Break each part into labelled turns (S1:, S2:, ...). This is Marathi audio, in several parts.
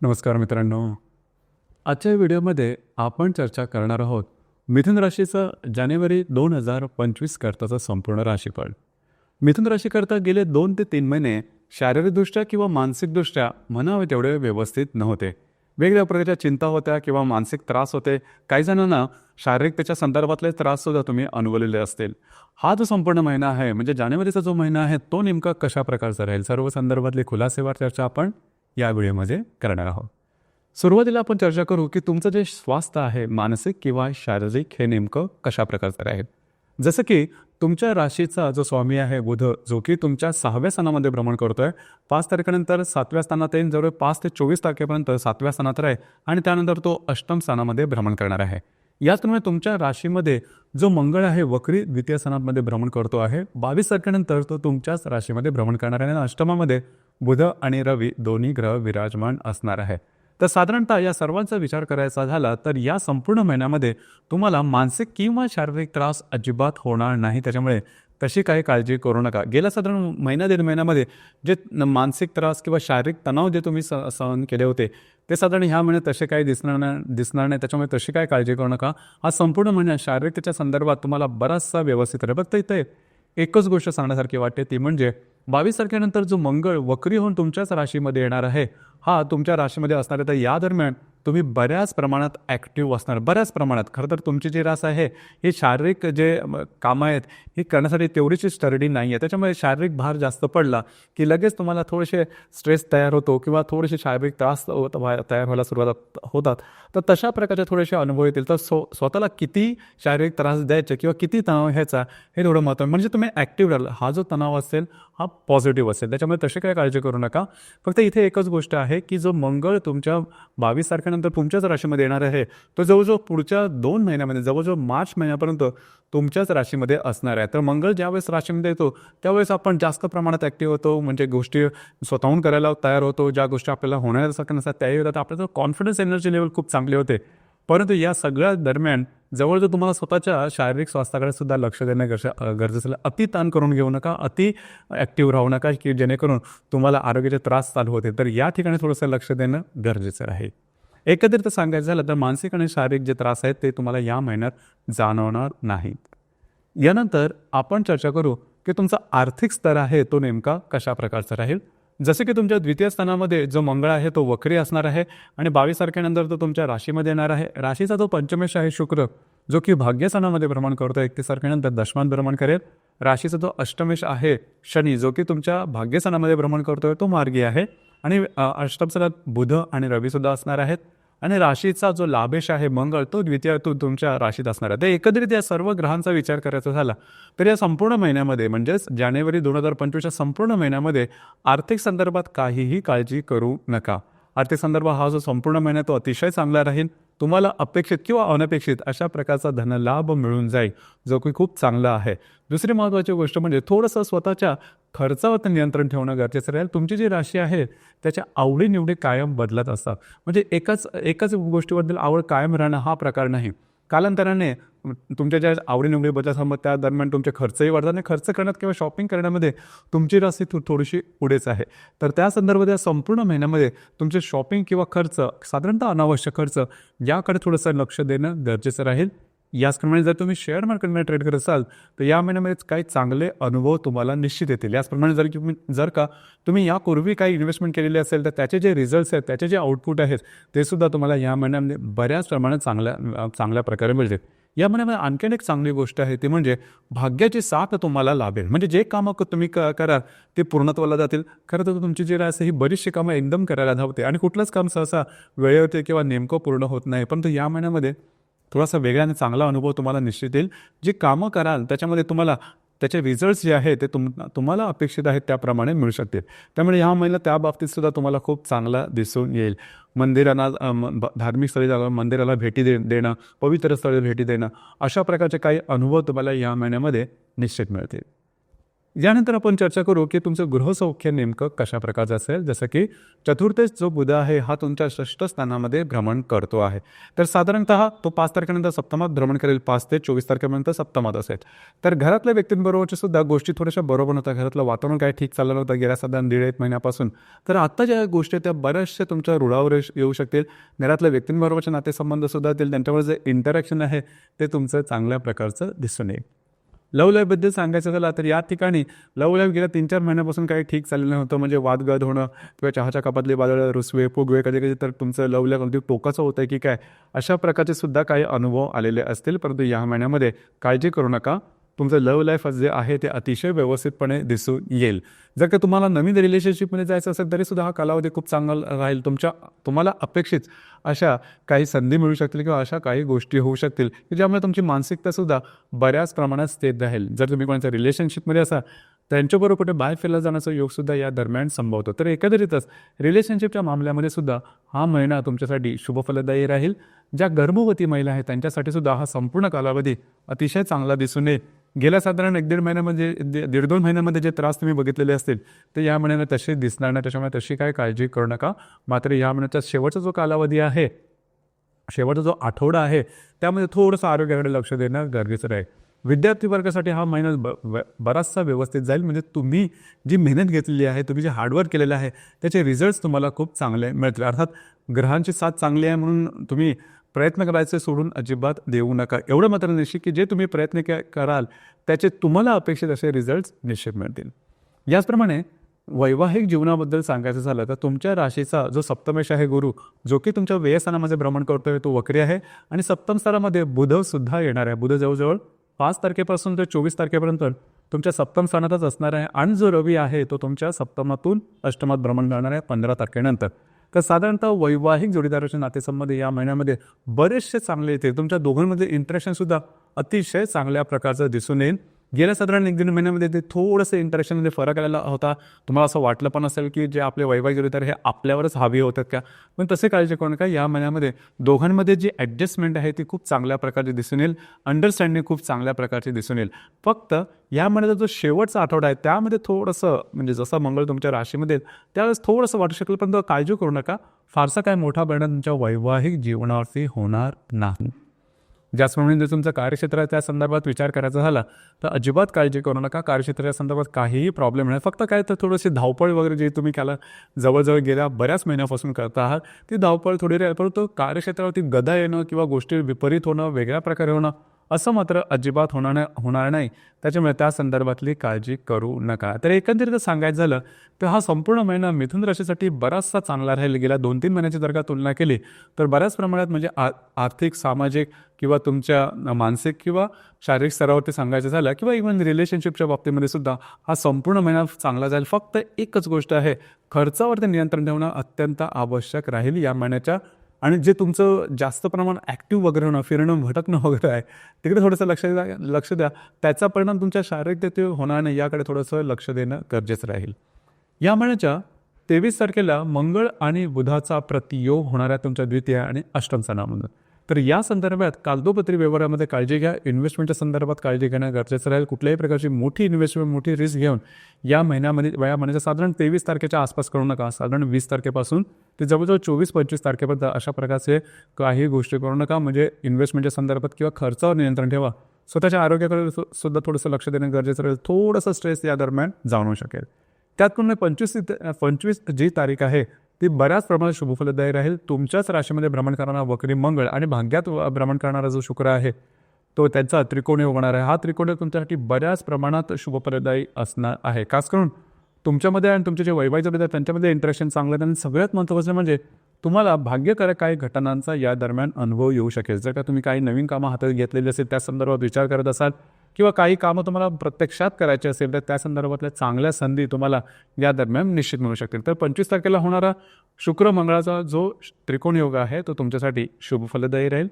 S1: नमस्कार मित्रांनो. आजच्या व्हिडिओमध्ये आपण चर्चा करणार आहोत मिथुन राशीचं जानेवारी 2025 करताचं संपूर्ण राशीफळ. मिथुन राशीकरता गेले 2 ते 3 महिने शारीरिकदृष्ट्या किंवा मानसिकदृष्ट्या म्हणावे तेवढे व्यवस्थित नव्हते. वेगवेगळ्या प्रकारच्या चिंता होत्या किंवा मानसिक त्रास होते. काही जणांना शारीरिकतेच्या संदर्भातले त्राससुद्धा तुम्ही अनुभवलेले असतील. हा जो संपूर्ण महिना आहे म्हणजे जानेवारीचा जो महिना आहे तो नेमका कशा प्रकारचा राहील, सर्व संदर्भातले खुलासेवार चर्चा आपण या व्हिडिओमध्ये करणार आहोत. सुरुवातीला आपण चर्चा करू की तुमचं जे स्वास्थ्य आहे मानसिक किंवा शारीरिक हे नेमकं कशा प्रकारचं राहील. जसं की तुमच्या राशीचा जो स्वामी आहे बुध, जो की तुमच्या 6व्या स्थानामध्ये भ्रमण करतोय. 5 तारखेनंतर 7व्या स्थानात येईल, जवळ 5 ते 24 तारखेपर्यंत 7व्या स्थानात राहील आणि त्यानंतर तो अष्टम स्थानामध्ये भ्रमण करणार आहे. याचप्रमाणे तुमच्या राशीमध्ये जो मंगळ आहे वक्री द्वितीय स्थानामध्ये भ्रमण करतो आहे. 22 तारखेनंतर तो तुमच्याच राशीमध्ये भ्रमण करणार आहे आणि अष्टमामध्ये बुध आणि रवी दोन्ही ग्रह विराजमान असणार आहे. तर साधारणतः या सर्वांचा विचार करायचा झाला तर या संपूर्ण महिन्यामध्ये तुम्हाला मानसिक किंवा शारीरिक त्रास अजिबात होणार नाही. त्याच्यामुळे तशी काही काळजी करू नका. गेल्या साधारण महिना 1.5 महिन्यामध्ये जे मानसिक त्रास किंवा शारीरिक तणाव जे तुम्ही सहन केले होते ते साधारण ह्या महिन्यात तसे काही दिसणार नाही. त्याच्यामुळे तशी काही काळजी करू नका. हा संपूर्ण महिना शारीरिकतेच्या संदर्भात तुम्हाला बराचसा व्यवस्थित राहील. फक्त इथे एकच गोष्ट सांगण्यासारखी वाटते, ती म्हणजे 22 तारखेनंतर जो मंगळ वक्री होऊन तुमच्याच राशीमध्ये येणार आहे, हा तुमच्या राशीमध्ये असणार आहे. तर या दरम्यान तुम्ही बऱ्याच प्रमाणात ॲक्टिव्ह असणार. बऱ्याच प्रमाणात खरं तर तुमची जी रास आहे ही शारीरिक जे कामं आहेत ही करण्यासाठी तेवढीची स्टर्डी नाही आहे. त्याच्यामुळे शारीरिक भार जास्त पडला की लगेच तुम्हाला थोडेसे स्ट्रेस तयार होतो किंवा थोडेसे शारीरिक त्रास तयार व्हायला सुरुवात होतात. तर तशा प्रकारचे थोडेसे अनुभव येतील. तर स्वतःला किती शारीरिक त्रास द्यायचे किंवा किती तणाव घ्यायचा हे थोडं महत्त्वाचं. म्हणजे तुम्ही ॲक्टिव्ह राहाल. हा जो तणाव असेल हा पॉझिटिव्ह असेल. त्याच्यामुळे तशी काही काळजी करू नका. फक्त इथे एकच गोष्ट आहे की जो मंगळ तुमच्या 22 तारखेनंतर तुमच्याच राशीमध्ये येणार आहे तो जवळजवळ पुढच्या 2 महिन्यामध्ये जवळजवळ मार्च महिन्यापर्यंत तुमच्याच राशीमध्ये असणार आहे. तर मंगळ ज्यावेळेस राशीमध्ये येतो त्यावेळेस आपण जास्त प्रमाणात ॲक्टिव्ह होतो. म्हणजे गोष्टी स्वतःहून करायला तयार होतो. ज्या गोष्टी आपल्याला होण्यासारख्या नसतात त्याही होतात. आपल्याला कॉन्फिडन्स एनर्जी लेवल खूप चांगली होते. परंतु या सगळ्या दरम्यान जवळजवळ तुम्हाला स्वतःच्या शारीरिक स्वास्थ्याकडे सुद्धा लक्ष देणं गरजेचं आहे. अति ताण करून घेऊ नका, अति ॲक्टिव्ह राहू नका की जेणेकरून तुम्हाला आरोग्याचे त्रास चालू होते. तर या ठिकाणी थोडंसं लक्ष देणं गरजेचं आहे. एकत्रित सांगायचं झालं तर मानसिक आणि शारीरिक जे त्रास आहेत ते तुम्हाला या महिन्यात जाणवणार नाहीत. यानंतर आपण चर्चा करू की तुमचा आर्थिक स्तर आहे तो नेमका कशा प्रकारचा राहील. जसे की तुमच्या द्वितीय स्थानामध्ये जो मंगळ आहे तो वक्री असणार आहे आणि 22 तारखेनंतर तो तुमच्या राशीमध्ये येणार आहे. राशीचा जो पंचमेश आहे शुक्र, जो की भाग्यस्थानामध्ये भ्रमण करतो, 31 तारखेनंतर दशमान भ्रमण करेल. राशीचा जो अष्टमेश आहे शनी, जो की तुमच्या भाग्यस्थानामध्ये भ्रमण करतोय, तो मार्गी आहे आणि अष्टम स्थानात बुध आणि रवीसुद्धा असणार आहेत. आणि राशीचा जो लाभेश आहे मंगळ, तो द्वितीय तुमच्या राशीत असणार आहे. तर एकत्रित या सर्व ग्रहांचा विचार करायचा झाला तर या संपूर्ण महिन्यामध्ये म्हणजेच जानेवारी 2025च्या संपूर्ण महिन्यामध्ये आर्थिक संदर्भात काहीही काळजी करू नका. आर्थिक संदर्भात हा जो संपूर्ण महिना तो अतिशय चांगला राहील. तुम्हाला अपेक्षित किंवा अनपेक्षित अशा प्रकारचा धनलाभ मिळून जाईल, जो की खूप चांगला आहे. दुसरी महत्त्वाची गोष्ट म्हणजे थोडंसं स्वतःच्या खर्चावर नियंत्रण ठेवणं गरजेचं राहील. तुमची जी राशी आहे त्याच्या आवडीनिवडी कायम बदलत असतात. म्हणजे एकाच गोष्टीबद्दल आवड कायम राहणं हा प्रकार नाही. कालांतराने तुमच्या ज्या आवडीनिवडी बदलतात मग त्या दरम्यान तुमचे खर्चही वाढतात आणि खर्च करण्यात किंवा शॉपिंग करण्यामध्ये तुमची राशी थोडीशी पुढेच आहे. तर त्या संदर्भात या संपूर्ण महिन्यामध्ये तुमचे शॉपिंग किंवा खर्च, साधारणतः अनावश्यक खर्च, याकडे थोडंसं लक्ष देणं गरजेचं राहील. याचप्रमाणे जर तुम्ही शेअर मार्केटमध्ये ट्रेड करत असाल तर या महिन्यामध्ये काही चांगले अनुभव तुम्हाला निश्चित येतील. याचप्रमाणे जर का तुम्ही यापूर्वी काही इन्व्हेस्टमेंट केलेली असेल तर त्याचे जे रिझल्ट्स आहेत, त्याचे जे आउटपुट आहेत ते सुद्धा तुम्हाला या महिन्यामध्ये बऱ्याच प्रमाणात चांगल्या प्रकारे मिळतील. या महिन्यामध्ये आणखीन एक चांगली गोष्ट आहे ती म्हणजे भाग्याची साथ तुम्हाला लाभेल. म्हणजे जे कामं तुम्ही कराल ते पूर्णत्वाला जातील. खरं तर तुमची जी रास ही बरीचशी कामं एकदम करायला धावते आणि कुठलंच काम सहसा वेळेवरती किंवा नेमकं पूर्ण होत नाही. परंतु या महिन्यामध्ये थोडासा वेगळा आणि चांगला अनुभव तुम्हाला निश्चित येईल. जी कामं कराल त्याच्यामध्ये तुम्हाला त्याचे रिझल्ट्स जे आहे ते तुम्हाला अपेक्षित आहेत त्याप्रमाणे मिळू शकतील. त्यामुळे ह्या महिन्यात त्या बाबतीत सुद्धा तुम्हाला खूप चांगला दिसून येईल. मंदिरांना धार्मिक स्थळी जाणं, मंदिराला भेटी देणं, पवित्र स्थळी भेटी देणं, अशा प्रकारचे काही अनुभव तुम्हाला या महिन्यामध्ये निश्चित मिळतील. यानंतर आपण चर्चा करू की तुमचं गृहसौख्य नेमकं कशा प्रकारचं असेल. जसं की चतुर्थेस जो बुध आहे हा तुमच्या षष्ठ स्थानामध्ये भ्रमण करतो आहे. तर साधारणतः तो 5 तारखेनंतर सप्तमात भ्रमण करेल. 5 ते 24 तारखेपर्यंत सप्तमात असेल. तर घरातल्या व्यक्तींबरोबरच्या सुद्धा गोष्टी थोड्याशा बरोबर नव्हत्या. घरातलं वातावरण काय ठीक चाललं नव्हतं गेल्या साधारण 1.5 महिन्यापासून. तर आता ज्या गोष्टी त्या बऱ्याचशा तुमच्या रुळावर येऊ शकतील. घरातल्या व्यक्तींबरोबरचे नातेसंबंध सुद्धा असतील. त्यांच्यावर जे इंटरॅक्शन आहे ते तुमचं चांगल्या प्रकारचं दिसून येईल. लव्ह लाईफबद्दल सांगायचं झालं तर या ठिकाणी लव्ह लाईफ गेल्या 3-4 महिन्यापासून काही ठीक चाललेलं नव्हतं. म्हणजे वादगद होणं किंवा चहाच्या कपातले वादळ, रुसवे, फुगवे, कधी कधी तर तुमचं लव्ह लाईफ अगदी टोकाचं होतं की काय, अशा प्रकारचे सुद्धा काही अनुभव आलेले असतील. परंतु या महिन्यामध्ये काळजी करू नका, तुमचं लव्ह लाईफ जे आहे ते अतिशय व्यवस्थितपणे दिसून येईल. जर का तुम्हाला नवीन रिलेशनशिपमध्ये जायचं असेल तरीसुद्धा हा कालावधी खूप चांगला राहील. तुम्हाला अपेक्षित अशा काही संधी मिळू शकतील किंवा अशा काही गोष्टी होऊ शकतील की ज्यामुळे तुमची मानसिकतासुद्धा बऱ्याच प्रमाणात स्थिर राहील. जर तुम्ही कोणाच्या रिलेशनशिपमध्ये असा त्यांच्याबरोबर कुठे बाहेर फिरला जाण्याचा योगसुद्धा या दरम्यान संभवतो. तर एकंदरीतच रिलेशनशिपच्या मामल्यामध्ये सुद्धा हा महिना तुमच्यासाठी शुभफलदायी राहील. ज्या गर्भवती महिला आहेत त्यांच्यासाठी सुद्धा हा संपूर्ण कालावधी अतिशय चांगला दिसून येईल. गेल्या साधारण 1-1.5 महिन्यामध्ये 1.5-2 महिन्यामध्ये जे त्रास तुम्ही बघितलेले असतील ते या महिन्यात तसे दिसणार नाही. त्याच्यामुळे तशी काय काळजी करू नका. मात्र या महिन्याचा शेवटचा जो कालावधी आहे, शेवटचा जो आठवडा आहे त्यामध्ये थोडंसं आरोग्याकडे लक्ष देणं गरजेचं राहील. विद्यार्थी वर्गासाठी हा महिना बराचसा व्यवस्थित जाईल. म्हणजे तुम्ही जी मेहनत घेतलेली आहे, तुम्ही जे हार्डवर्क केलेलं आहे त्याचे रिझल्ट्स तुम्हाला खूप चांगले मिळतील. अर्थात ग्रहांची साथ चांगली आहे म्हणून तुम्ही प्रयत्न करायचे सोडून अजिबात देऊ नका. एवढं मात्र निश्चित की जे तुम्ही प्रयत्न कराल त्याचे तुम्हाला अपेक्षित असे रिझल्ट्स निश्चित मिळतील. याचप्रमाणे वैवाहिक जीवनाबद्दल सांगायचं झालं तर तुमच्या राशीचा जो सप्तमेश आहे गुरु, जो की तुमच्या व्ययस्थानामध्ये भ्रमण करतोय, तो वक्री आहे आणि सप्तम स्थानामध्ये बुध सुद्धा येणार आहे. बुध जवळजवळ 5 तारखेपासून ते 24 तारखेपर्यंत तुमच्या सप्तम स्थानातच असणार आहे. आणि जो रवी आहे तो तुमच्या सप्तमातून अष्टमात भ्रमण करणार आहे 15 तारखेनंतर. तर साधारणतः वैवाहिक जोडीदाराच्या नातेसंबंध या महिन्यामध्ये बरेचसे चांगले येतील. तुमच्या दोघांमध्ये इंटरॅक्शनसुद्धा अतिशय चांगल्या प्रकारचं दिसून येईल. गेल्या साधारण 1-1.5 महिन्यामध्ये ते थोडंसं इंटरॅक्शनमध्ये फरक आलेला होता. तुम्हाला असं वाटलं पण असेल की जे आपले वैवाहिक जोडीदार हे आपल्यावरच हावी होतात का, पण तसे काळजी करू नका. या महिन्यामध्ये दोघांमध्ये जी ॲडजस्टमेंट आहे ती खूप चांगल्या प्रकारची दिसून येईल. अंडरस्टँडिंग खूप चांगल्या प्रकारची दिसून येईल. फक्त या महिन्याचा जो शेवटचा आठवडा आहे त्यामध्ये थोडंसं म्हणजे जसं मंगळ तुमच्या राशीमध्ये त्यावेळेस थोडंसं वाटू शकेल, पण काळजी करू नका. फारसा काय मोठा परिणाम तुमच्या वैवाहिक जीवनावरती होणार नाही. ज्याचप्रमाणे जर तुमचं कार्यक्षेत्र आहे त्या संदर्भात विचार करायचा झाला तर अजिबात काळजी करू नका. कार्यक्षेत्राच्या संदर्भात काहीही प्रॉब्लेम नाही. फक्त काय तर थोडीशी धावपळ वगैरे जी तुम्ही त्याला जवळजवळ गेल्या बऱ्याच महिन्यापासून करता आहात ती धावपळ थोडी राहील. परंतु कार्यक्षेत्रावरती गदा येणं किंवा गोष्टी विपरीत होणं, वेगळ्या प्रकारे होणं असं मात्र अजिबात होणार नाही. त्याच्यामुळे त्या संदर्भातली काळजी करू नका. तर एकंदरीत सांगायचं झालं तर हा संपूर्ण महिना मिथुन राशीसाठी बराचसा चांगला राहील. गेल्या 2-3 महिन्याची जर का तुलना केली तर बऱ्याच प्रमाणात म्हणजे आर्थिक, सामाजिक किंवा तुमच्या मानसिक किंवा शारीरिक स्तरावरती सांगायचं झालं किंवा इव्हन रिलेशनशिपच्या बाबतीमध्ये सुद्धा हा संपूर्ण महिना चांगला जाईल. फक्त एकच गोष्ट आहे, खर्चावरती नियंत्रण ठेवणं अत्यंत आवश्यक राहील या महिन्याच्या. आणि जे तुमचं जास्त प्रमाण ॲक्टिव्ह वगैरे होणं, फिरणं, भटकणं वगैरे आहे तिकडे थोडंसं लक्ष द्या. त्याचा परिणाम तुमच्या शारीरिकतेवर होणार नाही, याकडे थोडंसं लक्ष देणं गरजेचं राहील. या महिन्याच्या 23 तारखेला मंगळ आणि बुधाचा प्रतियोग होणाऱ्या तुमच्या द्वितीय आणि अष्टम स्थानामधून. तर या संदर्भात कागदोपत्री व्यवहारामध्ये काळजी घ्या. इन्व्हेस्टमेंटच्या संदर्भात काळजी घेणं गरजेचं राहील. कुठल्याही प्रकारची मोठी इन्व्हेस्टमेंट, मोठी रिस्क घेऊन या महिन्याच्या साधारण 23 तारखेच्या आसपास करू नका. साधारण 20 तारखेपासून ते जवळजवळ 24-25 तारखेपर्यंत अशा प्रकारचे काही गोष्टी करू नका. म्हणजे इन्व्हेस्टमेंटच्या संदर्भात किंवा खर्चावर नियंत्रण ठेवा. स्वतःच्या आरोग्याकडे सुद्धा थोडंसं लक्ष देणं गरजेचं राहील. थोडंसं स्ट्रेस या दरम्यान जाणवू शकेल. त्यातून 25 जी तारीख आहे ती बऱ्याच प्रमाणात शुभफलदायी राहील. तुमच्याच राशीमध्ये भ्रमण करणारा वक्री मंगळ आणि भाग्यात भ्रमण करणारा जो शुक्र आहे तो त्यांचा त्रिकोणी होणार आहे. हा त्रिकोणी तुमच्यासाठी बऱ्याच प्रमाणात शुभफलदायी असणार आहे. खास करून तुमच्यामध्ये आणि तुमचे जे वैवाहिक जोडीदार आहेत त्यांच्यामध्ये इंटरॅक्शन चांगलं. आणि सगळ्यात महत्त्वाचं म्हणजे तुम्हाला भाग्यकारक काही घटनांचा या दरम्यान अनुभव येऊ शकेल. जर का तुम्ही काही नवीन कामं हातात घेतलेली असेल, त्या संदर्भात विचार करत असाल किंवा काही कामं तुम्हाला प्रत्यक्षात करायची असेल तर त्या संदर्भातल्या चांगल्या संधी तुम्हाला या दरम्यान निश्चित मिळू शकतील. तर 25 तारखेला होणारा शुक्र मंगळाचा जो त्रिकोण योग आहे तो तुमच्यासाठी शुभफलदायी राहील.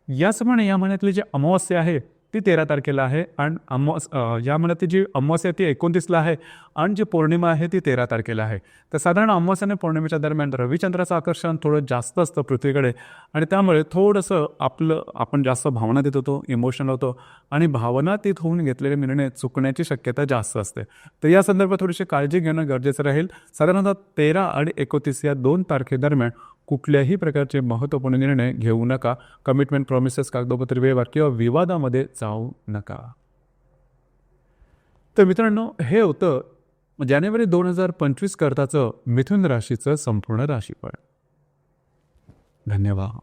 S1: याचप्रमाणे या महिन्यातली जी अमावस्या आहे ती 13 तारखेला आहे आणि यामध्ये ती जी अमावस्या ती 29ला आहे आणि जी पौर्णिमा आहे ती 13 तारखेला आहे. तर साधारण अमावस्या आणि पौर्णिमेच्या दरम्यान रविचंद्राचं आकर्षण थोडं जास्त असतं पृथ्वीकडे आणि त्यामुळे थोडंसं आपण जास्त भावना देत होतो, इमोशनल होतो आणि भावनातीत होऊन घेतलेले निर्णय चुकण्याची शक्यता जास्त असते. तर या संदर्भात थोडीशी काळजी घेणं गरजेचं राहील. साधारणतः 13 आणि 29 या 2 तारखेदरम्यान कुठल्याही प्रकारचे महत्त्वपूर्ण निर्णय घेऊ नका. कमिटमेंट, प्रॉमिसेस, कागदोपत्री व्यवहार किंवा विवादामध्ये जाऊ नका. तर मित्रांनो, हे होतं जानेवारी 2025 करताचं मिथुन राशीचं संपूर्ण राशीफळ. धन्यवाद.